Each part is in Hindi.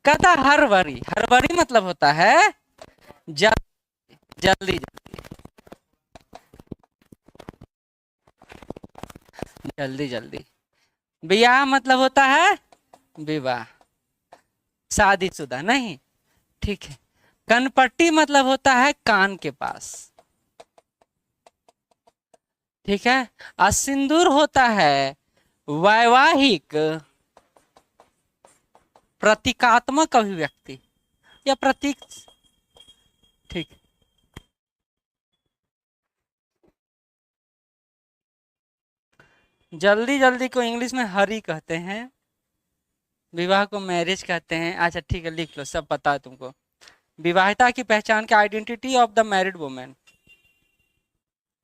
कहता हरबरी, हरबरी मतलब होता है जल्दी जल्दी जल्दी जल्दी। ब्याह मतलब होता है विवाह, शादीशुदा नहीं, ठीक है। कनपट्टी मतलब होता है कान के पास, ठीक है। और सिंदूर होता है वैवाहिक प्रतीकात्मक अभिव्यक्ति या प्रतीक, ठीक। जल्दी जल्दी को इंग्लिश में हरी कहते हैं, विवाह को मैरिज कहते हैं। अच्छा ठीक है, लिख लो, सब पता है तुमको। विवाहिता की पहचान के identity of the married women.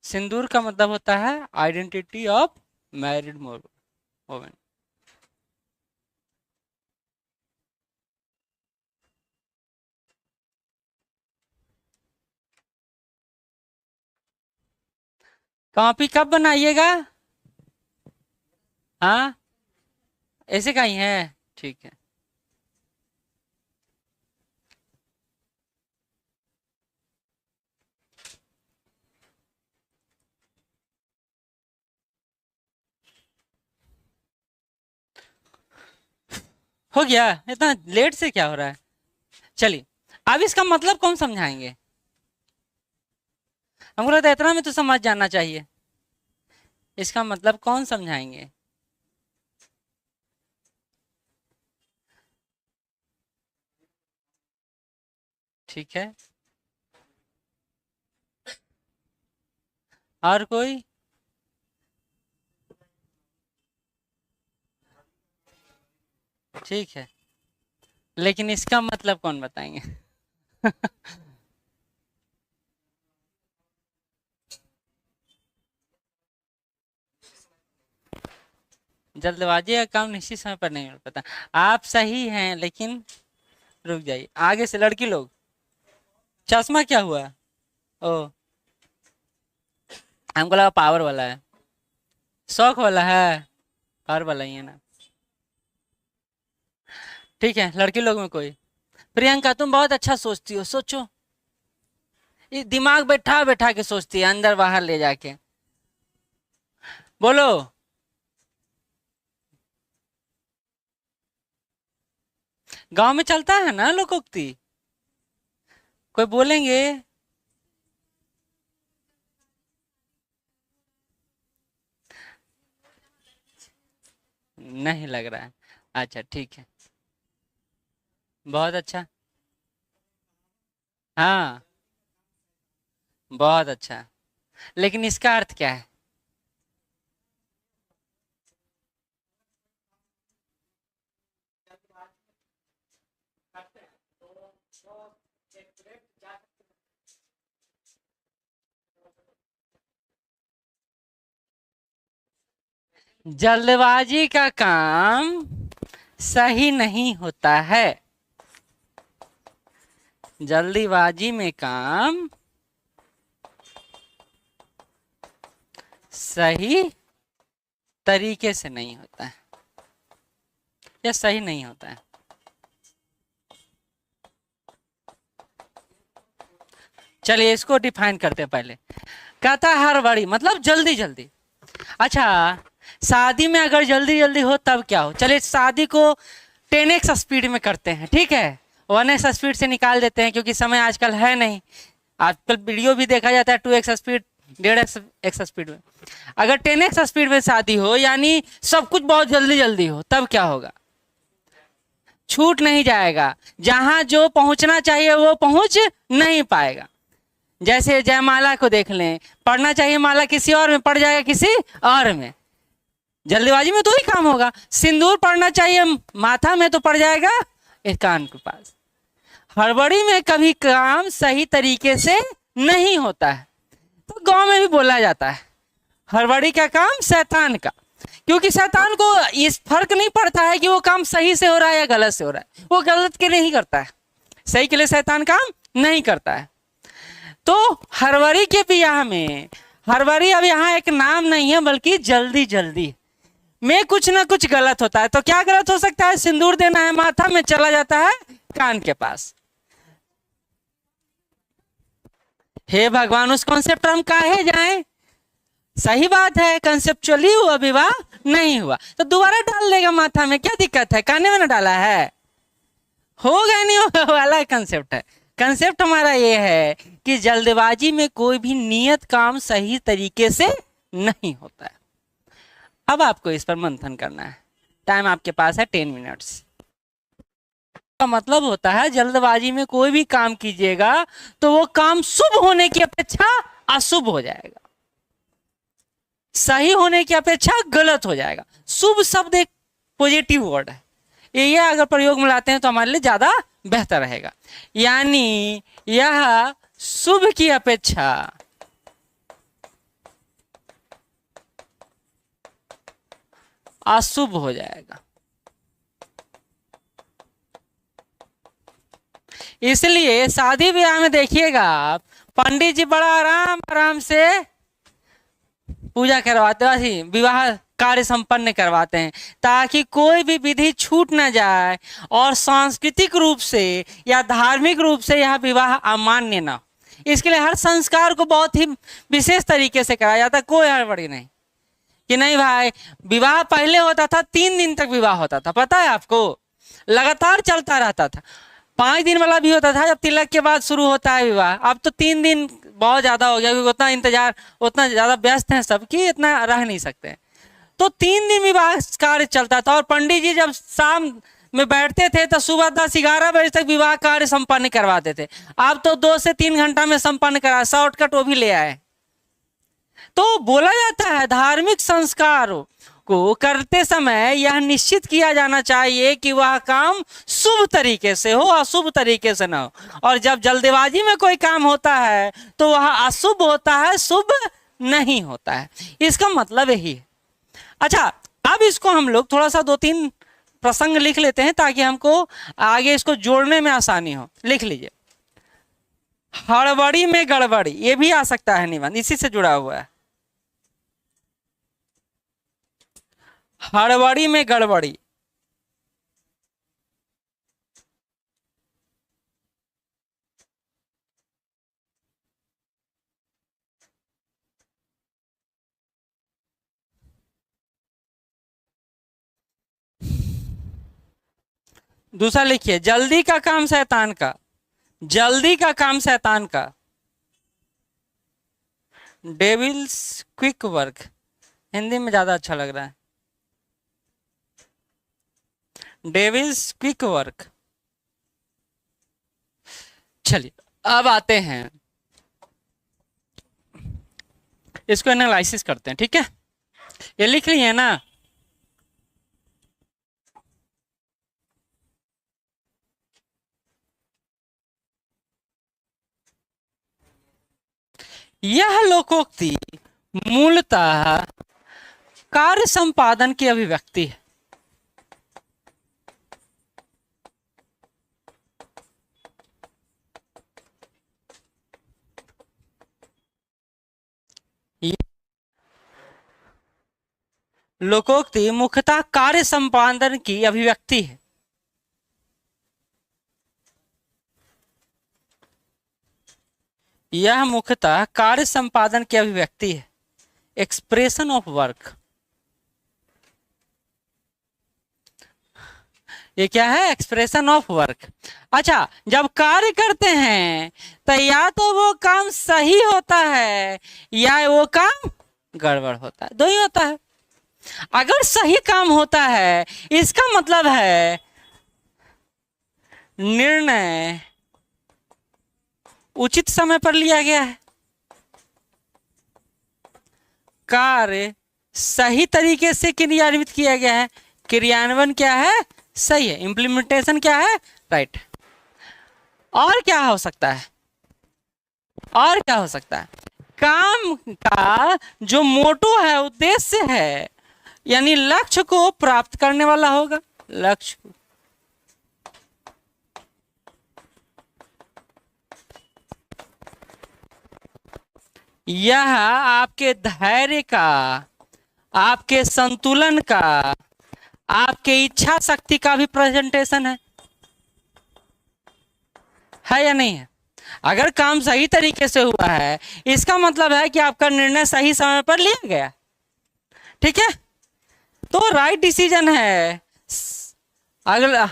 सिंदूर का मतलब होता है identity of married women. Copy कब बनाइएगा? हाँ, ऐसे का ही है, ठीक है। हो गया? इतना लेट से क्या हो रहा है? चलिए, अब इसका मतलब कौन समझाएंगे? हमको लगता है इतना में तो समझ जाना चाहिए। इसका मतलब कौन समझाएंगे? ठीक है, और कोई? ठीक है, लेकिन इसका मतलब कौन बताएंगे? जल्दबाजी का काम निश्चित समय पर नहीं हो पाता। आप सही हैं, लेकिन रुक जाइए। आगे से लड़की लोग, चश्मा क्या हुआ? ओ, हमको लगा पावर वाला है, शौक वाला है, कार वाला ही है ना। ठीक है, लड़की लोग में कोई? प्रियंका तुम बहुत अच्छा सोचती हो, सोचो। ये दिमाग बैठा बैठा के सोचती है, अंदर बाहर ले जाके। बोलो। गांव में चलता है ना लोकोक्ति, कोई बोलेंगे? नहीं लग रहा है। अच्छा ठीक है, बहुत अच्छा। हाँ, बहुत अच्छा, लेकिन इसका अर्थ क्या है? जल्दबाजी का काम सही नहीं होता है। जल्दीबाजी में काम सही तरीके से नहीं होता है, या सही नहीं होता है। चलिए इसको डिफाइन करते हैं पहले। कहता हड़बड़ी मतलब जल्दी जल्दी। अच्छा, शादी में अगर जल्दी जल्दी हो तब क्या हो? चलिए शादी को 10x स्पीड में करते हैं, ठीक है। 1x स्पीड से निकाल देते हैं, क्योंकि समय आजकल है नहीं। आजकल वीडियो भी देखा जाता है 2x स्पीड, 1.5x स्पीड में। अगर 10x स्पीड में शादी हो, यानी सब कुछ बहुत जल्दी जल्दी हो, तब क्या होगा? छूट नहीं जाएगा, जहां जो पहुंचना चाहिए वो पहुंच नहीं पाएगा। जैसे जयमाला को देख लें, पढ़ना चाहिए माला किसी और में, पड़ जाएगा किसी और में। जल्दीबाजी में तो ही काम होगा। सिंदूर पड़ना चाहिए माथा में, तो पड़ जाएगा एक कान के पास। हड़बड़ी में कभी काम सही तरीके से नहीं होता है, तो गांव में भी बोला जाता है हड़बड़ी का काम शैतान का। क्योंकि शैतान को इस फर्क नहीं पड़ता है कि वो काम सही से हो रहा है या गलत से हो रहा है। वो गलत के लिए नहीं करता है, सही के लिए शैतान काम नहीं करता है। तो हरवरी के ब्याह में, हरवरी अब यहाँ एक नाम नहीं है, बल्कि जल्दी जल्दी। में कुछ ना कुछ गलत होता है। तो क्या गलत हो सकता है? सिंदूर देना है माथा में, चला जाता है कान के पास। हे भगवान, उस कॉन्सेप्ट पर हम काहे जाएं? सही बात है, कंसेप्चुअली हुआ, विवाह नहीं हुआ, तो दोबारा डाल देगा माथा में, क्या दिक्कत है? काने में ना डाला है, होगा नहीं होगा वाला कंसेप्ट है। कंसेप्ट हमारा ये है कि जल्दबाजी में कोई भी नियत काम सही तरीके से नहीं होता है। अब आपको इस पर मंथन करना है। टाइम आपके पास है 10 मिनट्स। का मतलब होता है जल्दबाजी में कोई भी काम कीजिएगा तो वो काम शुभ होने की अपेक्षा अशुभ हो जाएगा, सही होने की अपेक्षा गलत हो जाएगा। शुभ शब्द एक पॉजिटिव वर्ड है, ये अगर प्रयोग में लाते हैं तो हमारे लिए ज्यादा बेहतर रहेगा। यानी यह शुभ की अपेक्षा अशुभ हो जाएगा। इसलिए शादी ब्याह में देखिएगा आप, पंडित जी बड़ा आराम आराम से पूजा करवाते हैं, विवाह कार्य संपन्न करवाते हैं, ताकि कोई भी विधि छूट ना जाए और सांस्कृतिक रूप से या धार्मिक रूप से यह विवाह अमान्य ना हो। इसके लिए हर संस्कार को बहुत ही विशेष तरीके से कराया जाता है, कोई हड़बड़ी नहीं कि नहीं भाई। विवाह पहले होता था 3 दिन तक विवाह होता था, पता है आपको, लगातार चलता रहता था। 5 दिन वाला भी होता था जब तिलक के बाद शुरू होता है विवाह। अब तो 3 दिन बहुत ज्यादा हो गया, क्योंकि उतना इंतजार, उतना ज्यादा व्यस्त हैं सबकी, इतना रह नहीं सकते। तो 3 दिन विवाह कार्य चलता था और पंडित जी जब शाम में बैठते थे तो सुबह 10-11 बजे तक विवाह कार्य संपन्न करवाते थे। अब तो 2 से 3 घंटा में संपन्न करा, शॉर्टकट वो भी ले आए। तो बोला जाता है धार्मिक संस्कार को करते समय यह निश्चित किया जाना चाहिए कि वह काम शुभ तरीके से हो, अशुभ तरीके से ना हो। और जब जल्दबाजी में कोई काम होता है तो वह अशुभ होता है, शुभ नहीं होता है। इसका मतलब यही है। अच्छा, अब इसको हम लोग थोड़ा सा 2-3 प्रसंग लिख लेते हैं ताकि हमको आगे इसको जोड़ने में आसानी हो। लिख लीजिए, हड़बड़ी में गड़बड़ी, ये भी आ सकता है निबंध, इसी से जुड़ा हुआ है। हड़बड़ी में गड़बड़ी, दूसरा लिखिए, जल्दी का काम शैतान का, जल्दी का काम शैतान का, डेविल्स क्विक वर्क, हिंदी में ज्यादा अच्छा लग रहा है, डेविल्स क्विक वर्क। चलिए अब आते हैं, इसको एनालिसिस करते हैं, ठीक है? ये लिख लिए ना? यह लोकोक्ति मूलतः कार्य संपादन की अभिव्यक्ति है। लोकोक्ति मुख्यतः कार्य संपादन की अभिव्यक्ति है। यह मुख्यतः कार्य संपादन की अभिव्यक्ति है, एक्सप्रेशन ऑफ वर्क। ये क्या है? Expression of work. अच्छा, जब कार्य करते हैं तो या तो वो काम सही होता है या वो काम गड़बड़ होता है, दो ही होता है। अगर सही काम होता है इसका मतलब है निर्णय उचित समय पर लिया गया है, कार्य सही तरीके से क्रियान्वित किया गया है, क्रियान्वयन क्या है? सही है, इंप्लीमेंटेशन क्या है? राइट। और क्या हो सकता है? और क्या हो सकता है? काम का जो मोटो है, उद्देश्य है, यानी लक्ष्य को प्राप्त करने वाला होगा, लक्ष्य को। यह आपके धैर्य का आपके संतुलन का, आपके इच्छा शक्ति का भी प्रेजेंटेशन है या नहीं है? अगर काम सही तरीके से हुआ है, इसका मतलब है कि आपका निर्णय सही समय पर लिया गया। ठीक है, तो राइट डिसीजन है। अगला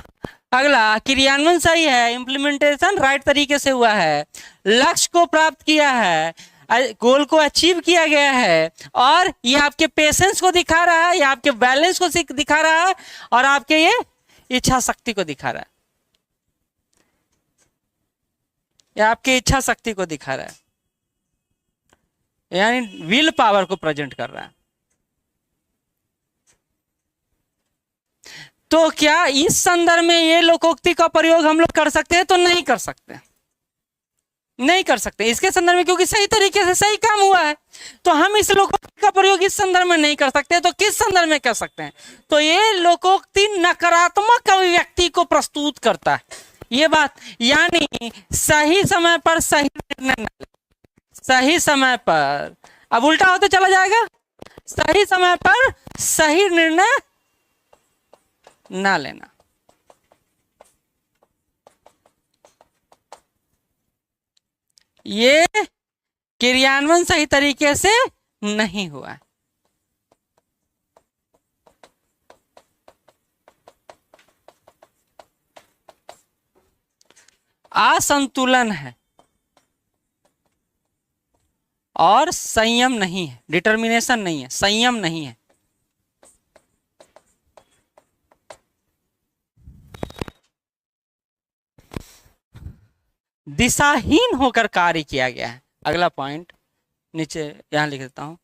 अगला क्रियान्वयन सही है, इंप्लीमेंटेशन राइट तरीके से हुआ है, लक्ष्य को प्राप्त किया है, गोल को अचीव किया गया है, और ये आपके पेशेंस को दिखा रहा है, ये आपके बैलेंस को दिखा रहा है, और आपके ये इच्छा शक्ति को दिखा रहा है, ये आपकी इच्छा शक्ति को दिखा रहा है, यानी विल पावर को प्रेजेंट कर रहा है। तो क्या इस संदर्भ में ये लोकोक्ति का प्रयोग हम लोग कर सकते हैं? तो नहीं कर सकते, नहीं कर सकते इसके संदर्भ में, क्योंकि सही तरीके से सही काम हुआ है। तो हम इस लोकोक्ति का प्रयोग इस संदर्भ में नहीं कर सकते, तो किस संदर्भ में कर सकते हैं? तो ये लोकोक्ति नकारात्मक अभिव्यक्ति को प्रस्तुत करता है, ये बात, यानी सही समय पर सही निर्णय न लेना, सही समय पर, अब उल्टा होते चला जाएगा, सही समय पर सही निर्णय ना लेना। ये क्रियान्वयन सही तरीके से नहीं हुआ है। असंतुलन है और संयम नहीं है, डिटर्मिनेशन नहीं है, संयम नहीं है। दिशाहीन होकर कार्य किया गया है। अगला पॉइंट नीचे यहां लिख देता हूं,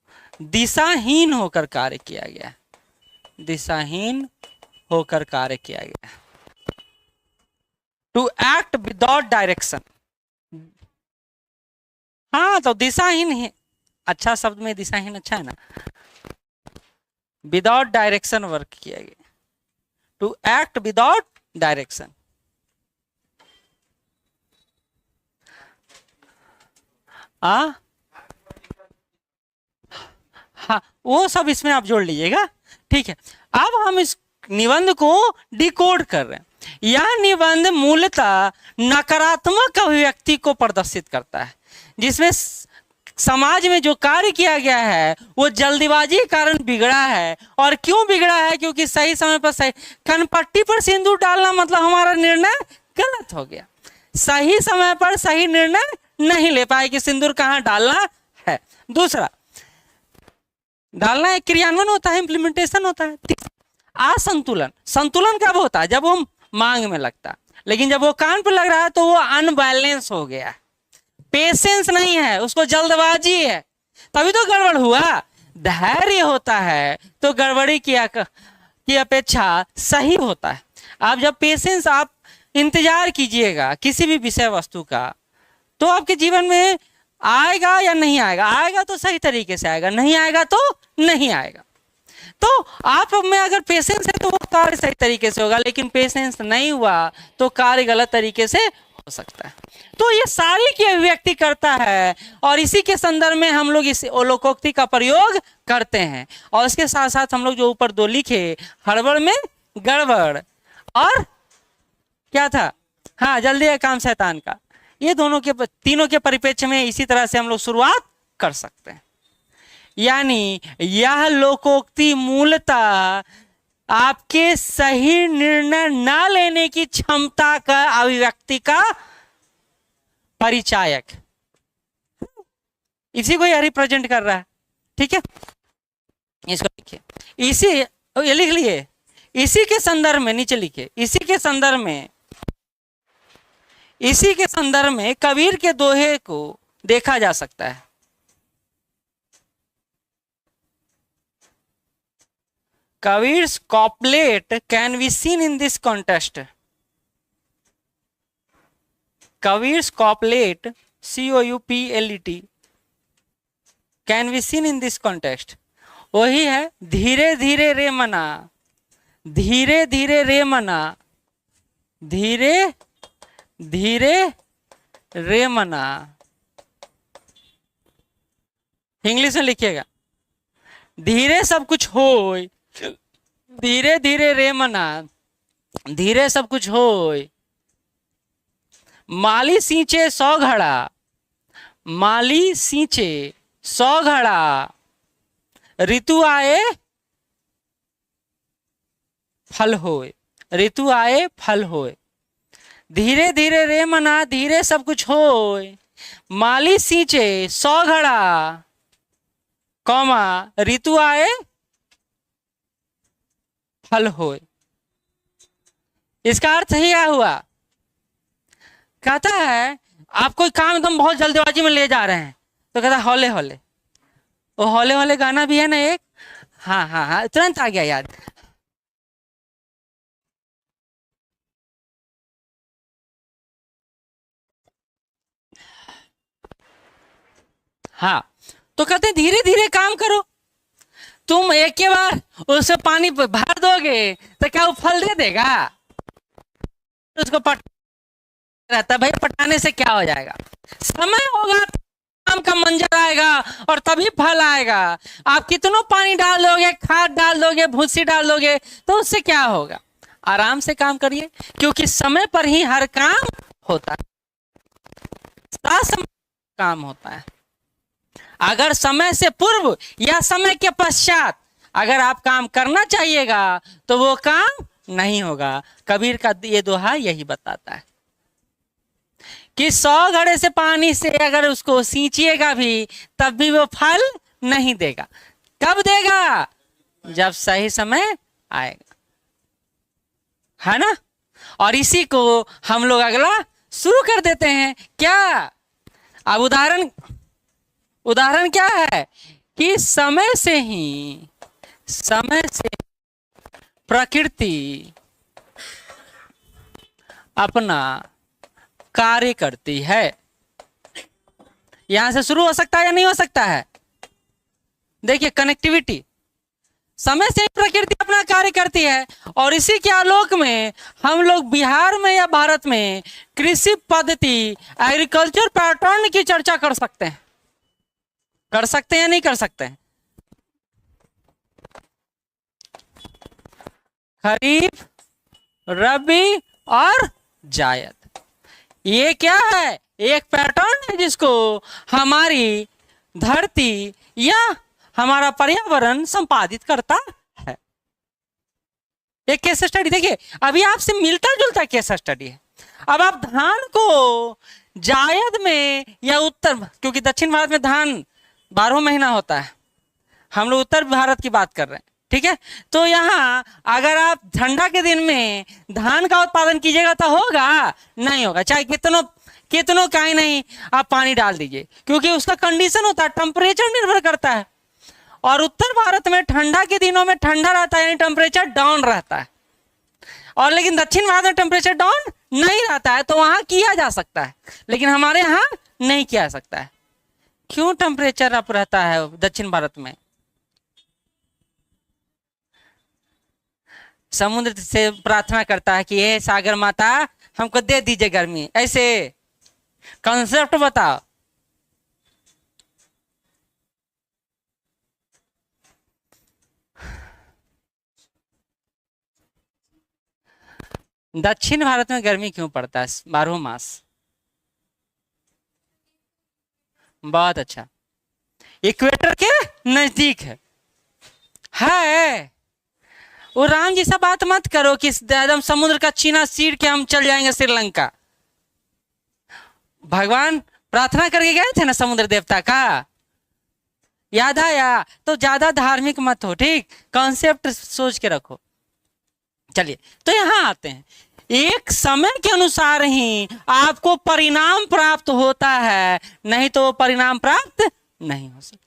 दिशाहीन होकर कार्य किया गया है, दिशाहीन होकर कार्य किया गया है। टू एक्ट विदाउट डायरेक्शन, हाँ तो दिशाहीन है, अच्छा शब्द में दिशाहीन अच्छा है ना। विदाउट डायरेक्शन वर्क किया गया, टू एक्ट विदाउट डायरेक्शन। हाँ वो सब इसमें आप जोड़ लीजिएगा, ठीक है। अब हम इस निबंध को डिकोड कर रहे हैं। यह निबंध मूलतः नकारात्मक अभिव्यक्ति को प्रदर्शित करता है, जिसमें समाज में जो कार्य किया गया है वो जल्दीबाजी के कारण बिगड़ा है। और क्यों बिगड़ा है? क्योंकि सही समय पर सही, कनपट्टी पर सिंदूर डालना मतलब हमारा निर्णय गलत हो गया। सही समय पर सही निर्णय नहीं ले पाए कि सिंदूर कहाँ डालना है। दूसरा, डालना एक क्रियान्वयन होता है, इंप्लीमेंटेशन होता है। असंतुलन, संतुलन कब होता है? जब वो मांग में लगता है, लेकिन जब वो कान पर लग रहा है तो वो अनबैलेंस हो गया, पेशेंस नहीं है, उसको जल्दबाजी है, तभी तो गड़बड़ हुआ। धैर्य होता है तो गड़बड़ी की अपेक्षा सही होता है। आप जब पेशेंस, आप इंतजार कीजिएगा किसी भी विषय वस्तु का, तो आपके जीवन में आएगा या नहीं आएगा। आएगा तो सही तरीके से आएगा, नहीं आएगा तो नहीं आएगा। तो आप में अगर पेशेंस है तो वो कार्य सही तरीके से होगा, लेकिन पेशेंस नहीं हुआ तो कार्य गलत तरीके से हो सकता है। तो ये सारी की अभिव्यक्ति करता है, और इसी के संदर्भ में हम लोग इस लोकोक्ति का प्रयोग करते हैं। और इसके साथ साथ हम लोग जो ऊपर दो लिखे, हड़बड़ में गड़बड़ और क्या था, हाँ जल्दी है काम शैतान का, ये दोनों के, तीनों के परिप्रेक्ष्य में इसी तरह से हम लोग शुरुआत कर सकते हैं। यानी यह लोकोक्ति मूलतः आपके सही निर्णय ना लेने की क्षमता का अभिव्यक्ति का परिचायक, इसी को यह रिप्रेजेंट कर रहा है। ठीक है, इसको लिखिए, इसी, ये लिख लिए, इसी के संदर्भ में नीचे लिखिए, इसी के संदर्भ में कबीर के दोहे को देखा जा सकता है। Kabir's couplet can be seen in this context. Kabir's couplet, COUPLET, can be seen in this context. वही है, धीरे धीरे रे मना, धीरे धीरे रे मना, धीरे धीरे रे मना। इंग्लिश में लिखिएगा, धीरे सब कुछ होय, धीरे धीरे रे मना, धीरे सब कुछ होय। माली सींचे 100 घड़ा, माली सींचे 100 घड़ा, ऋतु आए फल होए, ऋतु आए फल होए। धीरे धीरे रे मना, धीरे सब कुछ होए। माली सींचे 100 घड़ा, कौमा ऋतु आए फल होए। इसका अर्थ ही क्या हुआ? कहता है आप कोई काम एकदम बहुत जल्दबाजी में ले जा रहे हैं, तो कहता है हौले हौले। वो हौले हौले गाना भी है ना एक, हाँ हाँ हाँ, तुरंत आ गया याद। हाँ, तो कहते हैं धीरे धीरे काम करो। तुम एक के बार उससे पानी भर दोगे तो क्या वो फल दे देगा? उसको रहता भाई, पटाने से क्या हो जाएगा? समय होगा, काम का मंजर आएगा और तभी फल आएगा। आप कितनों पानी डाल दोगे, खाद डाल दोगे, भूसी डाल दोगे, तो उससे क्या होगा? आराम से काम करिए, क्योंकि समय पर ही हर काम होता है, समय काम होता है। अगर समय से पूर्व या समय के पश्चात अगर आप काम करना चाहिएगा तो वो काम नहीं होगा। कबीर का ये दोहा यही बताता है कि 100 घड़े से पानी से अगर उसको सींचिएगा भी तब भी वो फल नहीं देगा। कब देगा? जब सही समय आएगा, है ना? और इसी को हम लोग अगला शुरू कर देते हैं। क्या? अब उदाहरण क्या है कि समय से प्रकृति अपना कार्य करती है। यहां से शुरू हो सकता है या नहीं हो सकता है? देखिए कनेक्टिविटी, समय से प्रकृति अपना कार्य करती है और इसी के आलोक में हम लोग बिहार में या भारत में कृषि पद्धति, एग्रीकल्चर पैटर्न की चर्चा कर सकते हैं। कर सकते हैं या नहीं कर सकते हैं? खरीफ, रबी और जायद, ये क्या है? एक पैटर्न है जिसको हमारी धरती या हमारा पर्यावरण संपादित करता है। एक केस स्टडी देखिए, अभी आपसे मिलता जुलता केस स्टडी है। अब आप धान को जायद में या उत्तर, क्योंकि दक्षिण भारत में धान 12 महीना होता है, हम लोग उत्तर भारत की बात कर रहे हैं, ठीक है? तो यहाँ अगर आप ठंडा के दिन में धान का उत्पादन कीजिएगा तो होगा? नहीं होगा, चाहे कितनों का ही नहीं आप पानी डाल दीजिए, क्योंकि उसका कंडीशन होता है, टेम्परेचर निर्भर करता है। और उत्तर भारत में ठंडा के दिनों में ठंडा रहता है, यानी टेम्परेचर डाउन रहता है, और लेकिन दक्षिण भारत में टेम्परेचर डाउन नहीं रहता है, तो वहां किया जा सकता है, लेकिन हमारे यहाँ नहीं किया जा सकता है। क्यों टेम्परेचर अप रहता है दक्षिण भारत में? समुद्र से प्रार्थना करता है कि ये सागर माता हमको दे दीजिए गर्मी, ऐसे कॉन्सेप्ट बताओ। दक्षिण भारत में गर्मी क्यों पड़ता है 12 मास? बहुत अच्छा, इक्वेटर के नजदीक है। वो राम जी से बात मत करो कि एकदम समुद्र का चीना चीर के हम चल जाएंगे श्रीलंका। भगवान प्रार्थना करके गए थे ना समुद्र देवता का, याद आया? तो ज्यादा धार्मिक मत हो, ठीक? कॉन्सेप्ट सोच के रखो। चलिए, तो यहां आते हैं। एक समय के अनुसार ही आपको परिणाम प्राप्त होता है, नहीं तो वो परिणाम प्राप्त नहीं हो सकता।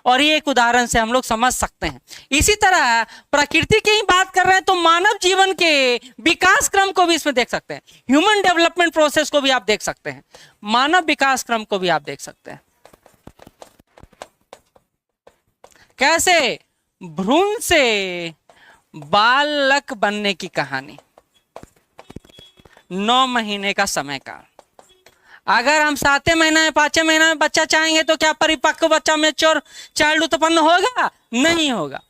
और ये एक उदाहरण से हम लोग समझ सकते हैं। इसी तरह प्रकृति की ही बात कर रहे हैं तो मानव जीवन के विकास क्रम को भी इसमें देख सकते हैं। ह्यूमन डेवलपमेंट प्रोसेस को भी आप देख सकते हैं, मानव विकास क्रम को भी आप देख सकते हैं। कैसे? भ्रूण से बालक बनने की कहानी, 9 महीने का समय काल। अगर हम 7वें महीने में 5वें महीने में बच्चा चाहेंगे तो क्या परिपक्व बच्चा मैच्योर चाइल्ड उत्पन्न होगा? नहीं होगा।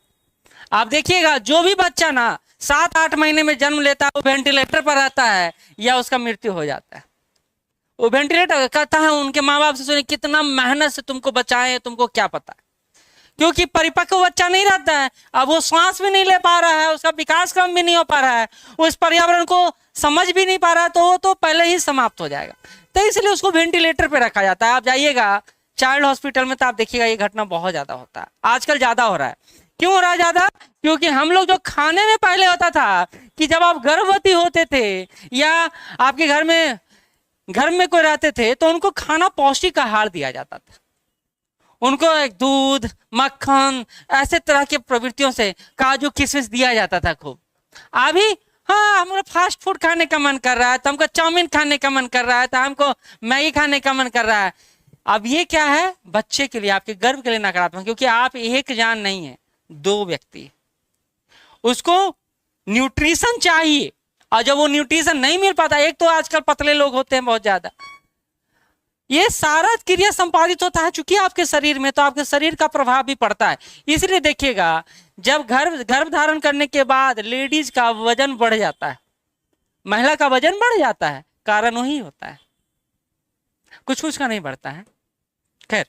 आप देखिएगा जो भी बच्चा ना 7-8 महीने में जन्म लेता है वो वेंटिलेटर पर रहता है या उसका मृत्यु हो जाता है। वो वेंटिलेटर कहता है, उनके माँ बाप से सुनिए कितना मेहनत से तुमको बचाए, तुमको क्या पता है, क्योंकि परिपक्व बच्चा नहीं रहता है। अब वो श्वास भी नहीं ले पा रहा है, उसका विकास क्रम भी नहीं हो पा रहा है, वो इस पर्यावरण को समझ भी नहीं पा रहा है, तो वो तो पहले ही समाप्त हो जाएगा। तो इसलिए उसको वेंटिलेटर पे रखा जाता है। आप जाइएगा चाइल्ड हॉस्पिटल में तो आप देखिएगा ये घटना बहुत ज्यादा होता है, आजकल ज्यादा हो रहा है। क्यों हो रहा है ज्यादा? क्योंकि हम लोग जो खाने में पहले होता था कि जब आप गर्भवती होते थे या आपके घर में कोई रहते थे तो उनको खाना पौष्टिक आहार दिया जाता था, उनको एक दूध मक्खन ऐसे तरह के प्रवृत्तियों से काजू किशमिश दिया जाता था खूब। अभी हाँ हमारा फास्ट फूड खाने का मन कर रहा है तो हमको चाउमीन खाने का मन कर रहा है, तो हमको मैगी खाने का मन कर रहा है। अब ये क्या है? बच्चे के लिए, आपके गर्भ के लिए नकारात्मक, क्योंकि आप एक जान नहीं है, 2 व्यक्ति, उसको न्यूट्रिशन चाहिए। और जब वो न्यूट्रिशन नहीं मिल पाता, एक तो आजकल पतले लोग होते हैं बहुत ज्यादा, ये सारा क्रिया संपादित होता है चूंकि आपके शरीर में, तो आपके शरीर का प्रभाव भी पड़ता है। इसलिए देखिएगा जब गर्भ धारण करने के बाद लेडीज का वजन बढ़ जाता है, महिला का वजन बढ़ जाता है, कारण वही होता है, कुछ कुछ का नहीं बढ़ता है। खैर,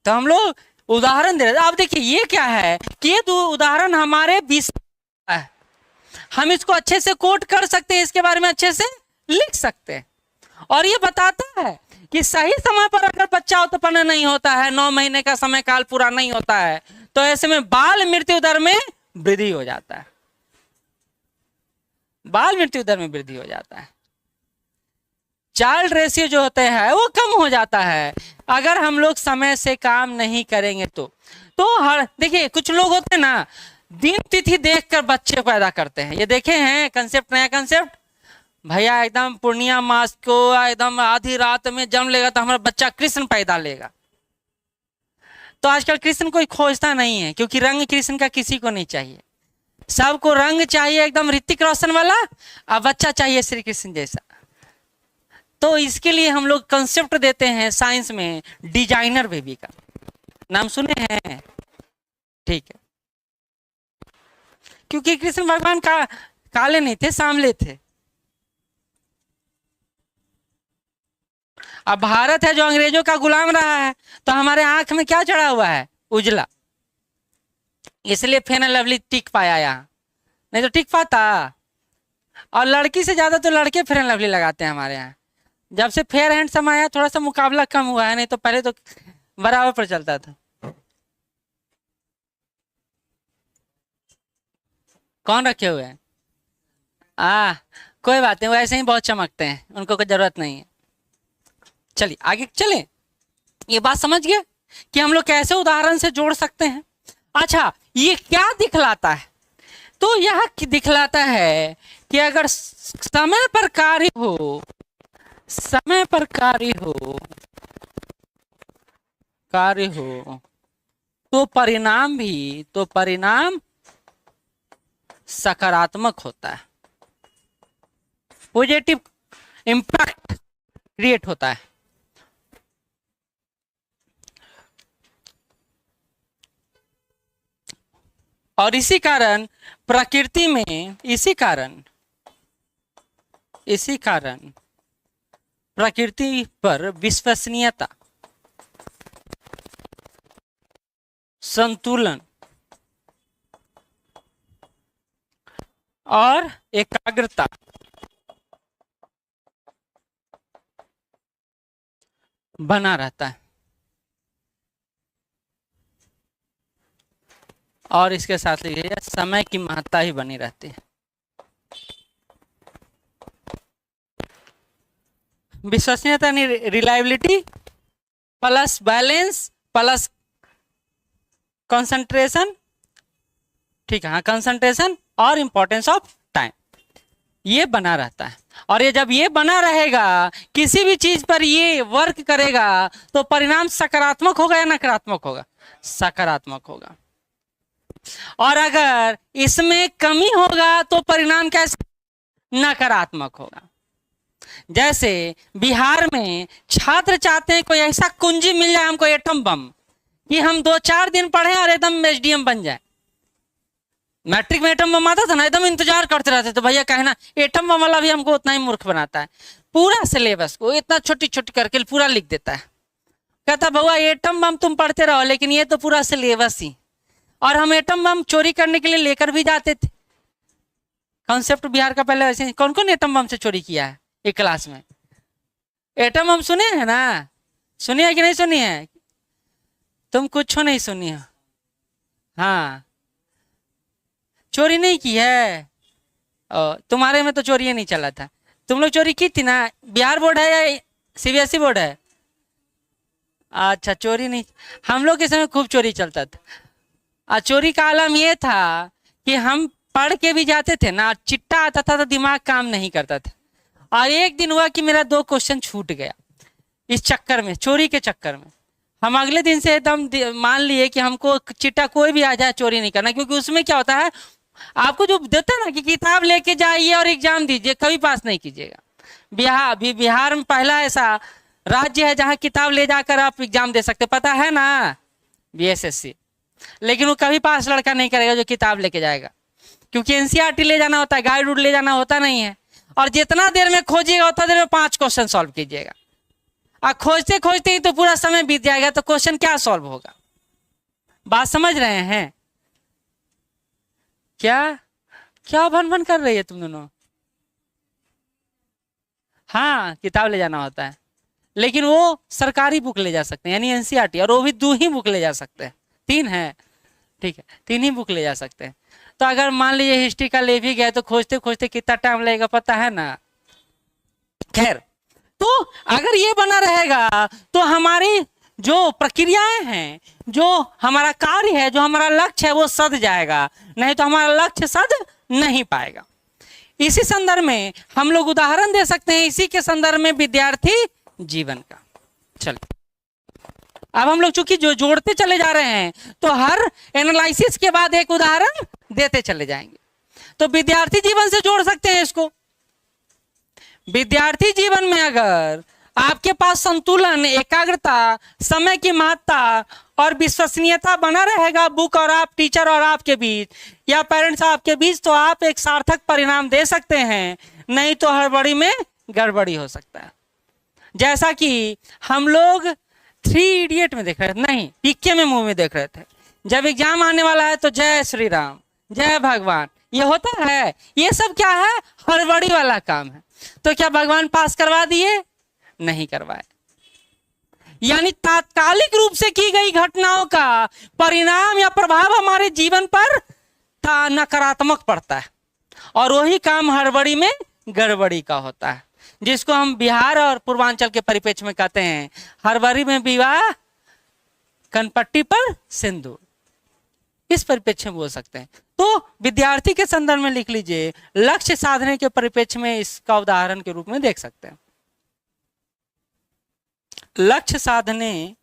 तो हम लोग उदाहरण दे रहे हैं। आप देखिए ये क्या है कि ये 2 उदाहरण हमारे विषय है, हम इसको अच्छे से कोट कर सकते हैं, इसके बारे में अच्छे से लिख सकते हैं, और ये बताता है कि सही समय पर अगर बच्चा उत्पन्न नहीं होता है, 9 महीने का समय काल पूरा नहीं होता है, तो ऐसे में बाल मृत्यु दर में वृद्धि हो जाता है, बाल मृत्यु दर में वृद्धि हो जाता है, चाइल्ड रेशियो जो होते हैं वो कम हो जाता है अगर हम लोग समय से काम नहीं करेंगे तो हर देखिए कुछ लोग होते हैं ना, दिन तिथि देखकर बच्चे पैदा करते हैं। ये देखे हैं कंसेप्ट, नया कंसेप्ट, भैया एकदम पूर्णिया मास को एकदम आधी रात में जन्म लेगा तो हमारा बच्चा कृष्ण पैदा लेगा। तो आजकल कृष्ण कोई खोजता नहीं है, क्योंकि रंग कृष्ण का किसी को नहीं चाहिए, सबको रंग चाहिए एकदम ऋतिक रोशन वाला, और बच्चा चाहिए श्री कृष्ण जैसा। तो इसके लिए हम लोग कंसेप्ट देते हैं साइंस में डिजाइनर बेबी का, नाम सुने हैं? ठीक है, क्योंकि कृष्ण भगवान का काले नहीं थे, सांवले थे। अब भारत है जो अंग्रेजों का गुलाम रहा है, तो हमारे आंख में क्या चढ़ा हुआ है? उजला, इसलिए फेयर एंड लवली टिक पाया यहाँ, नहीं तो टिक पाता। और लड़की से ज्यादा तो लड़के फेयर एंड लवली लगाते हैं हमारे यहाँ। जब से फेयर हैंडसम आया थोड़ा सा मुकाबला कम हुआ है, नहीं तो पहले तो बराबर पर चलता था। कौन रखे हुए हैं? कोई बात नहीं, वो ऐसे ही बहुत चमकते हैं, उनको कोई जरूरत नहीं है। चलिए आगे चलें। ये बात समझ गए कि हम लोग कैसे उदाहरण से जोड़ सकते हैं। अच्छा, ये क्या दिखलाता है? तो यह दिखलाता है कि अगर समय पर कार्य हो, समय पर कार्य हो तो परिणाम सकारात्मक होता है, पॉजिटिव इंपैक्ट क्रिएट होता है। और इसी कारण प्रकृति में, इसी कारण प्रकृति पर विश्वसनीयता, संतुलन और एकाग्रता बना रहता है। और इसके साथ लिखिए समय की महत्ता ही बनी रहती है। विश्वसनीयता यानी reliability plus balance plus concentration, ठीक है, हाँ, कंसंट्रेशन और इंपॉर्टेंस ऑफ टाइम, ये बना रहता है। और ये जब ये बना रहेगा, किसी भी चीज पर ये वर्क करेगा, तो परिणाम सकारात्मक होगा या नकारात्मक होगा? सकारात्मक होगा। और अगर इसमें कमी होगा तो परिणाम कैसे? नकारात्मक होगा। जैसे बिहार में छात्र चाहते हैं कोई ऐसा कुंजी मिल जाए हमको एटम बम कि हम 2-4 दिन पढ़े और एकदम एसडीएम बन जाए। मैट्रिक में एटम बम आता था ना, एकदम इंतजार करते रहते, तो भैया कहना एटम बम वाला भी हमको उतना ही मूर्ख बनाता है। पूरा सिलेबस को इतना छोटी छोटी करके पूरा लिख देता है। कहता भैया एटम बम तुम पढ़ते रहो, लेकिन ये तो पूरा सिलेबस ही। और हम एटम बम चोरी करने के लिए लेकर भी जाते थे। कॉन्सेप्ट बिहार का पहले वैसे, कौन कौन एटम बम से चोरी किया है एक क्लास में? एटम बम सुने हैं ना? सुनी है कि नहीं सुनी है? तुम कुछ नहीं सुनी है। हाँ, चोरी नहीं की है। तुम्हारे में तो चोरी ही नहीं चला था। तुम लोग चोरी की थी ना? बिहार बोर्ड है या सीबीएसई बोर्ड है? अच्छा, चोरी नहीं। हम लोग के समय खूब चोरी चलता था। चोरी का आलम ये था कि हम पढ़ के भी जाते थे ना, चिट्टा आता था तो दिमाग काम नहीं करता था। और एक दिन हुआ कि मेरा 2 क्वेश्चन छूट गया इस चक्कर में, चोरी के चक्कर में। हम अगले दिन से एकदम मान लिए कि हमको चिट्टा कोई भी आ जाए चोरी नहीं करना, क्योंकि उसमें क्या होता है, आपको जो देता है ना कि किताब लेके जाइए और एग्जाम दीजिए, कभी पास नहीं कीजिएगा। बिहार में पहला ऐसा राज्य है जहाँ किताब ले जाकर आप एग्जाम दे सकते, पता है ना? बीएसएससी। लेकिन वो कभी पास लड़का नहीं करेगा जो किताब लेके जाएगा, क्योंकि एनसीईआरटी ले जाना होता है, गाइड उड ले जाना होता नहीं है। और जितना देर में खोजिएगा उतना देर में 5 क्वेश्चन सॉल्व कीजिएगा। और खोजते खोजते ही तो पूरा समय बीत जाएगा, तो क्वेश्चन क्या सॉल्व होगा? बात समझ रहे हैं? क्या क्या भन भन कर रही है तुम दोनों? हाँ, किताब ले जाना होता है, लेकिन वो सरकारी बुक ले जा सकते हैं, यानी एनसीईआरटी, और वो भी 2 ही बुक ले जा सकते हैं। 3 है, ठीक है, 3 ही बुक ले जा सकते हैं। तो अगर मान लीजिए हिस्ट्री का ले भी गए तो खोजते खोजते कितना टाइम लगेगा पता है ना? खैर, तो अगर ये बना रहेगा तो हमारी जो प्रक्रियाएं हैं, जो हमारा कार्य है, जो हमारा लक्ष्य है, वो सध जाएगा। नहीं तो हमारा लक्ष्य सध नहीं पाएगा। इसी संदर्भ में हम लोग उदाहरण दे सकते हैं, इसी के संदर्भ में विद्यार्थी जीवन का। चलिए, अब हम लोग चूंकि जो जोड़ते चले जा रहे हैं, तो हर एनालिसिस के बाद एक उदाहरण देते चले जाएंगे। तो विद्यार्थी जीवन से जोड़ सकते हैं इसको। विद्यार्थी जीवन में अगर आपके पास संतुलन, एकाग्रता, समय की महत्ता और विश्वसनीयता बना रहेगा बुक और आप, टीचर और आपके बीच, या पेरेंट्स आपके बीच, तो आप एक सार्थक परिणाम दे सकते हैं। नहीं तो हड़बड़ी में गड़बड़ी हो सकता है। जैसा कि हम लोग 3 इडियट में देख रहे थे, नहीं, पीके में मूवी देख रहे थे। जब एग्जाम आने वाला है तो जय श्री राम, जय भगवान, ये होता है। ये सब क्या है? हड़बड़ी वाला काम है। तो क्या भगवान पास करवा दिए? नहीं करवाए। यानी तात्कालिक रूप से की गई घटनाओं का परिणाम या प्रभाव हमारे जीवन पर नकारात्मक पड़ता है, और वही काम हड़बड़ी में गड़बड़ी का होता है, जिसको हम बिहार और पूर्वांचल के परिप्रेक्ष्य में कहते हैं हड़बड़ी में विवाह, कनपट्टी पर सिंदूर। इस परिप्रेक्ष्य में बोल सकते हैं। तो विद्यार्थी के संदर्भ में लिख लीजिए, लक्ष्य साधने के परिप्रेक्ष्य में इसका उदाहरण के रूप में देख सकते हैं। लक्ष्य साधने,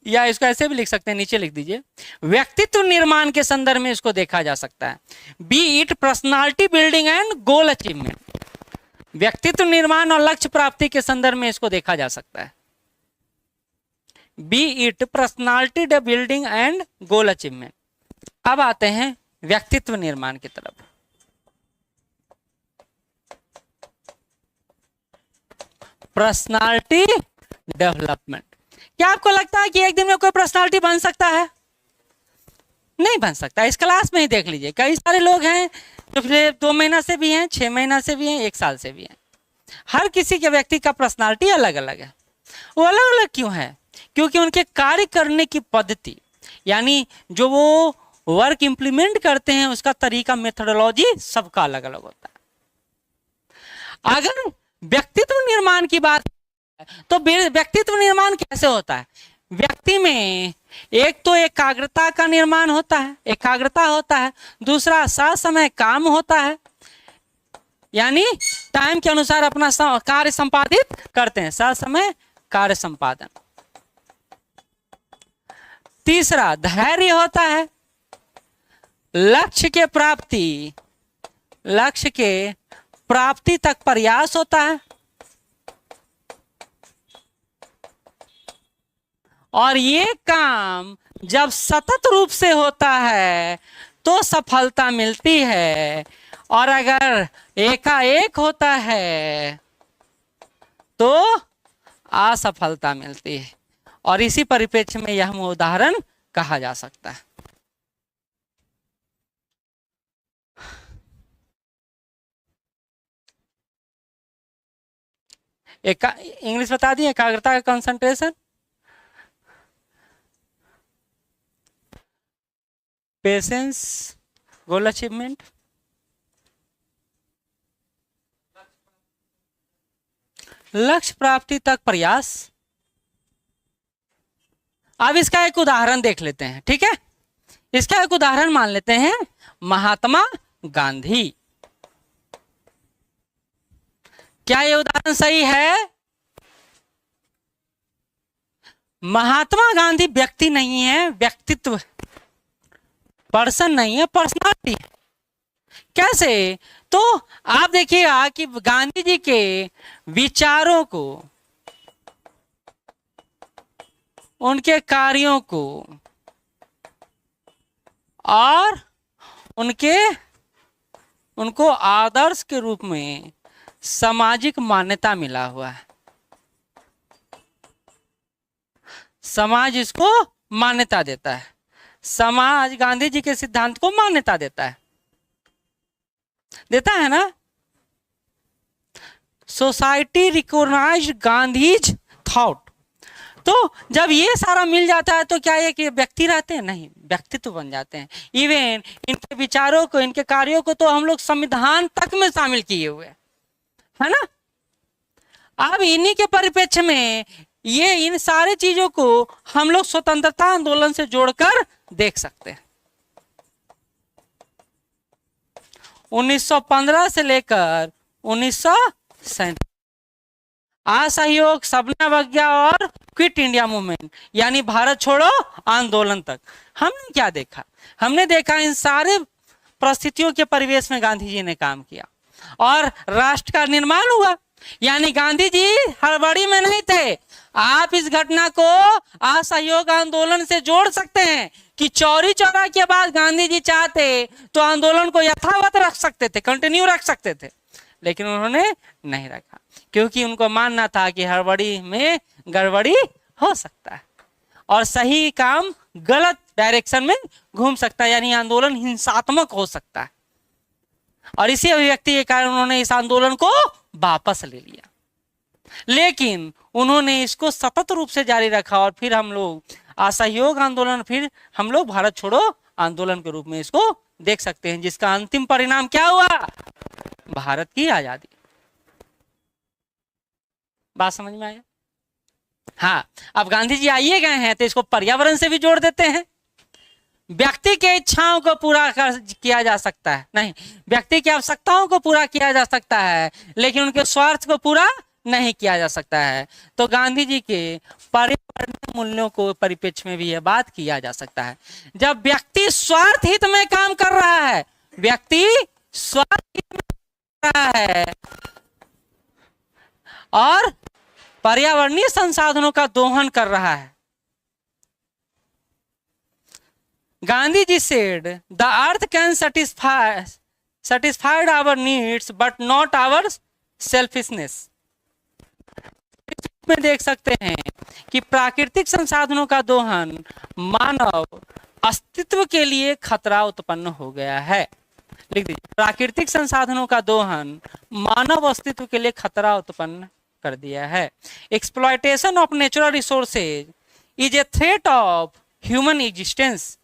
या इसको ऐसे भी लिख सकते हैं, नीचे लिख दीजिए, व्यक्तित्व निर्माण के संदर्भ में इसको देखा जा सकता है। B it personality building and goal achievement. व्यक्तित्व निर्माण और लक्ष्य प्राप्ति के संदर्भ में इसको देखा जा सकता है। B it personality building and goal achievement. अब आते हैं व्यक्तित्व निर्माण की तरफ। Personality development. क्या आपको लगता है कि एक दिन में कोई पर्सनालिटी बन सकता है? नहीं बन सकता। इस क्लास में ही देख लीजिए, कई सारे लोग हैं जो 2 महीना से भी हैं, 6 महीना से भी हैं, 1 साल से भी हैं। हर किसी के व्यक्ति का पर्सनालिटी अलग अलग है। वो अलग अलग क्यों है? क्योंकि उनके कार्य करने की पद्धति, यानी जो वो वर्क इंप्लीमेंट करते हैं, उसका तरीका, मेथोडोलॉजी सबका अलग अलग होता है। अगर व्यक्तित्व निर्माण की बात है तो व्यक्तित्व निर्माण कैसे होता है? व्यक्ति में एक तो एकाग्रता का निर्माण होता है, एकाग्रता होता है। दूसरा, ससमय काम होता है, यानी टाइम के अनुसार अपना कार्य संपादित करते हैं, ससमय कार्य संपादन। तीसरा, धैर्य होता है। लक्ष्य के प्राप्ति लक्ष्य के प्राप्ति तक प्रयास होता है, और ये काम जब सतत रूप से होता है तो सफलता मिलती है, और अगर एकाएक होता है तो असफलता मिलती है। और इसी परिप्रेक्ष्य में यह उदाहरण कहा जा सकता है। इंग्लिश बता दी, एकाग्रता का कंसंट्रेशन, पेशेंस, गोल अचीवमेंट, लक्ष्य प्राप्ति तक प्रयास। अब इसका एक उदाहरण देख लेते हैं, ठीक है। इसका एक उदाहरण मान लेते हैं महात्मा गांधी। क्या ये उदाहरण सही है? महात्मा गांधी व्यक्ति नहीं है, व्यक्तित्व, पर्सन नहीं है, पर्सनालिटी। कैसे? तो आप देखिएगा कि गांधी जी के विचारों को, उनके कार्यों को और उनको आदर्श के रूप में सामाजिक मान्यता मिला हुआ है। समाज इसको मान्यता देता है, समाज गांधी जी के सिद्धांत को मान्यता देता है ना। Society recognised Gandhi's thought. तो जब ये सारा मिल जाता है तो क्या ये कि व्यक्ति रहते हैं? नहीं, व्यक्तित्व बन जाते हैं। इवन इनके विचारों को, इनके कार्यों को तो हम लोग संविधान तक में शामिल किए हुए हैं, है ना। अब इन्हीं के परिप्रेक्ष्य में ये इन सारी चीजों को हम लोग स्वतंत्रता आंदोलन से जोड़कर देख सकते हैं। 1915 से लेकर 1947 असहयोग, सबने अवज्ञा और क्विट इंडिया मूवमेंट यानी भारत छोड़ो आंदोलन तक हमने क्या देखा? हमने देखा इन सारे परिस्थितियों के परिवेश में गांधी जी ने काम किया और राष्ट्र का निर्माण हुआ। यानी गांधी जी हड़बड़ी में नहीं थे। आप इस घटना को असहयोग आंदोलन से जोड़ सकते हैं कि चौरी चौरा के बाद गांधी जी चाहते तो आंदोलन को यथावत रख सकते थे, कंटिन्यू रख सकते थे, लेकिन उन्होंने नहीं रखा क्योंकि उनको मानना था कि हड़बड़ी में गड़बड़ी हो सकता है और सही काम गलत डायरेक्शन में घूम सकता है, यानी आंदोलन हिंसात्मक हो सकता है। और इसी अभिव्यक्ति के कारण उन्होंने इस आंदोलन को वापस ले लिया, लेकिन उन्होंने इसको सतत रूप से जारी रखा और फिर हम लोग असहयोग आंदोलन, फिर हम लोग भारत छोड़ो आंदोलन के रूप में इसको देख सकते हैं, जिसका अंतिम परिणाम क्या हुआ? भारत की आजादी। बात समझ में आया? हाँ, अब गांधी जी आइए गए हैं तो इसको पर्यावरण से भी जोड़ देते हैं। व्यक्ति के इच्छाओं को पूरा किया जा सकता है, नहीं, व्यक्ति की आवश्यकताओं को पूरा किया जा सकता है, लेकिन उनके स्वार्थ को पूरा नहीं किया जा सकता है। तो गांधी जी के पर्यावरणीय मूल्यों को परिप्रेक्ष्य में भी यह बात किया जा सकता है। जब व्यक्ति स्वार्थ हित में काम कर रहा है, व्यक्ति स्वार्थ हित में कर रहा है और पर्यावरणीय संसाधनों का दोहन कर रहा है। Gandhi ji said, the earth can satisfy our needs but not our selfishness। में देख सकते हैं कि प्राकृतिक संसाधनों का दोहन मानव अस्तित्व के लिए खतरा उत्पन्न हो गया है। लिख दीजिए, प्राकृतिक संसाधनों का दोहन मानव अस्तित्व के लिए खतरा उत्पन्न कर दिया है। Exploitation of natural resources is a threat of human existence.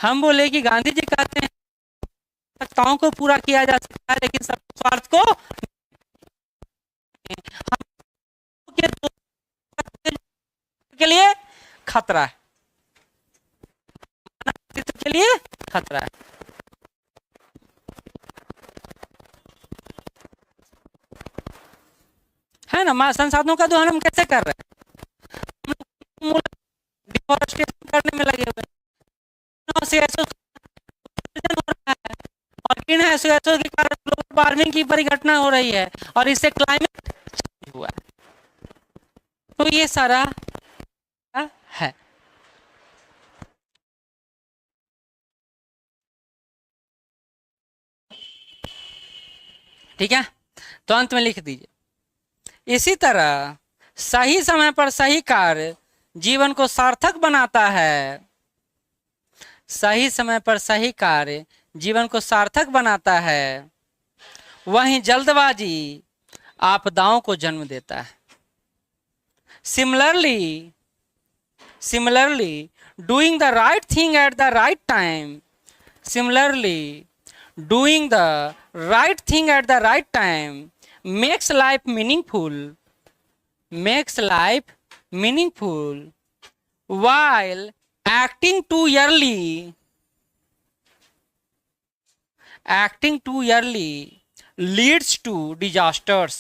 हम बोले कि गांधी जी कहते हैं आवश्यकताओं को पूरा किया जा सकता है, लेकिन सब स्वार्थ को के लिए खतरा है, के लिए खतरा है ना। संसाधनों का दोहन हम कैसे कर रहे हैं? डिफॉरेस्टेशन करने में लगे हुए हैं, ऐसे ऐसे के कारण ग्लोबल वार्मिंग की बड़ी घटना हो रही है और इससे क्लाइमेट हुआ है। तो ये सारा है। ठीक है, तो अंत में लिख दीजिए, इसी तरह सही समय पर सही कार्य जीवन को सार्थक बनाता है। सही समय पर सही कार्य जीवन को सार्थक बनाता है, वहीं जल्दबाजी आपदाओं को जन्म देता है। Similarly doing the right thing at the right time, similarly doing the right thing at the right time makes life meaningful, while acting too early leads to disasters।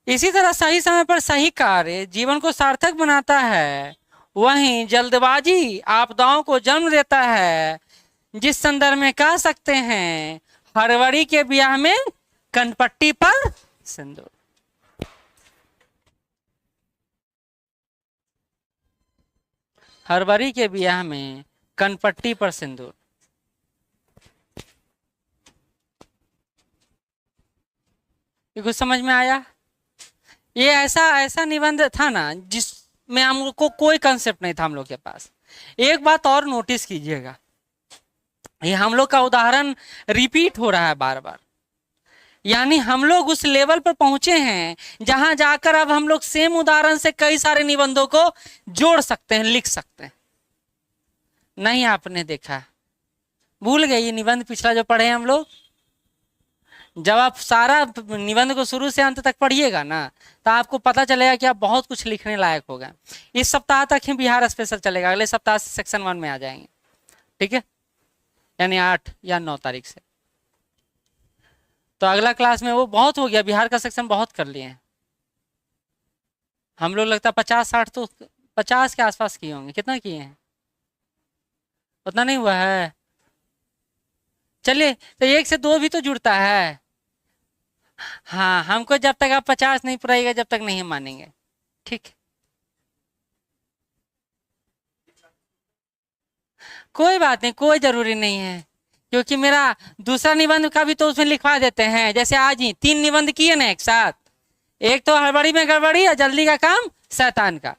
इसी तरह सही समय पर सही कार्य जीवन को सार्थक बनाता है, वहीं जल्दबाजी आपदाओं को जन्म देता है। जिस संदर्भ में कह सकते हैं, हड़बड़ी के ब्याह में कनपट्टी पर सिंदूर। हड़बड़ी के ब्याह में कनपट्टी पर सिंदूर। ये कुछ समझ में आया? ये ऐसा निबंध था ना जिसमें हम लोग को कोई कंसेप्ट नहीं था हम लोग के पास। एक बात और नोटिस कीजिएगा, ये हम लोग का उदाहरण रिपीट हो रहा है बार बार, यानी हम लोग उस लेवल पर पहुंचे हैं जहां जाकर अब हम लोग सेम उदाहरण से कई सारे निबंधों को जोड़ सकते हैं, लिख सकते हैं। नहीं आपने देखा, भूल गए ये निबंध पिछला जो पढ़े हम लोग। जब आप सारा निबंध को शुरू से अंत तक पढ़िएगा ना, तो आपको पता चलेगा कि आप बहुत कुछ लिखने लायक हो गए। इस सप्ताह तक ही बिहार स्पेशल चलेगा, अगले सप्ताह से सेक्शन 1 में आ जाएंगे। ठीक है, यानी 8 या 9 तारीख से। तो अगला क्लास में वो बहुत हो गया, बिहार का सेक्शन बहुत कर लिए हैं हम लोग। लगता है 50-60 तो 50 के आसपास किए होंगे। कितना किए हैं उतना नहीं हुआ है। चलिए, तो 1 से 2 भी तो जुड़ता है। हाँ, हमको जब तक आप 50 नहीं पुराएगा जब तक नहीं मानेंगे। ठीक, कोई बात नहीं, कोई जरूरी नहीं है, क्योंकि मेरा दूसरा निबंध का भी तो उसमें लिखवा देते हैं। जैसे आज ही 3 निबंध किए ना एक साथ, एक तो हड़बड़ी में गड़बड़ी और जल्दी का काम शैतान का,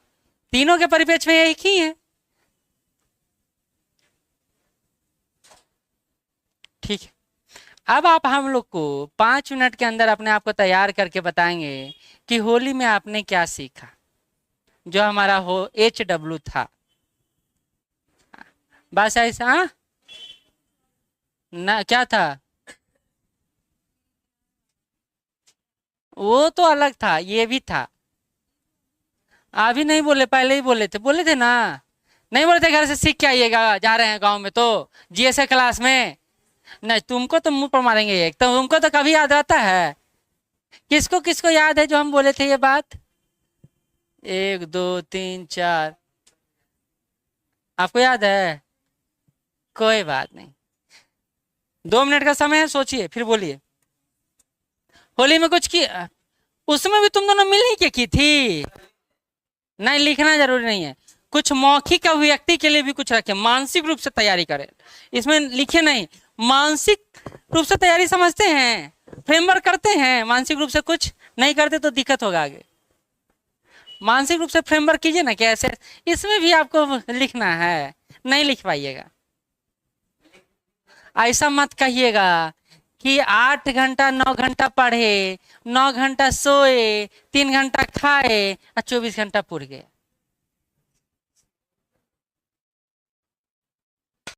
तीनों के परिप्रेक्ष्य में एक ही है। ठीक है, अब आप हम लोग को 5 मिनट के अंदर अपने आप को तैयार करके बताएंगे कि होली में आपने क्या सीखा। जो हमारा HW था, बस ऐसा। हाँ ना, क्या था वो तो अलग था, ये भी था। अभी नहीं बोले, पहले ही बोले थे ना। नहीं बोले थे घर से सीख के आइएगा, जा रहे हैं गांव में तो GSA क्लास में। नहीं, तुमको तो मुंह पर मारेंगे एक, तो तुमको तो कभी याद रहता है? किसको किसको याद है जो हम बोले थे ये बात? 1 2 3 4, आपको याद है? कोई बात नहीं, 2 मिनट का समय है, सोचिए फिर बोलिए। होली में कुछ किया, उसमें भी तुम दोनों मिल ही के की थी। नहीं, लिखना जरूरी नहीं है, कुछ मौखिक अभिव्यक्ति के लिए भी कुछ रखें, मानसिक रूप से तैयारी करें। इसमें लिखे नहीं, मानसिक रूप से तैयारी समझते हैं, फ्रेमवर्क करते हैं। मानसिक रूप से कुछ नहीं करते तो दिक्कत होगा आगे। मानसिक रूप से फ्रेमवर्क कीजिए ना, कैसे इसमें भी आपको लिखना है। नहीं लिख पाइएगा, ऐसा मत कहिएगा कि 8 घंटा 9 घंटा पढ़े, 9 घंटा सोए, 3 घंटा खाए और 24 घंटा पूर गए।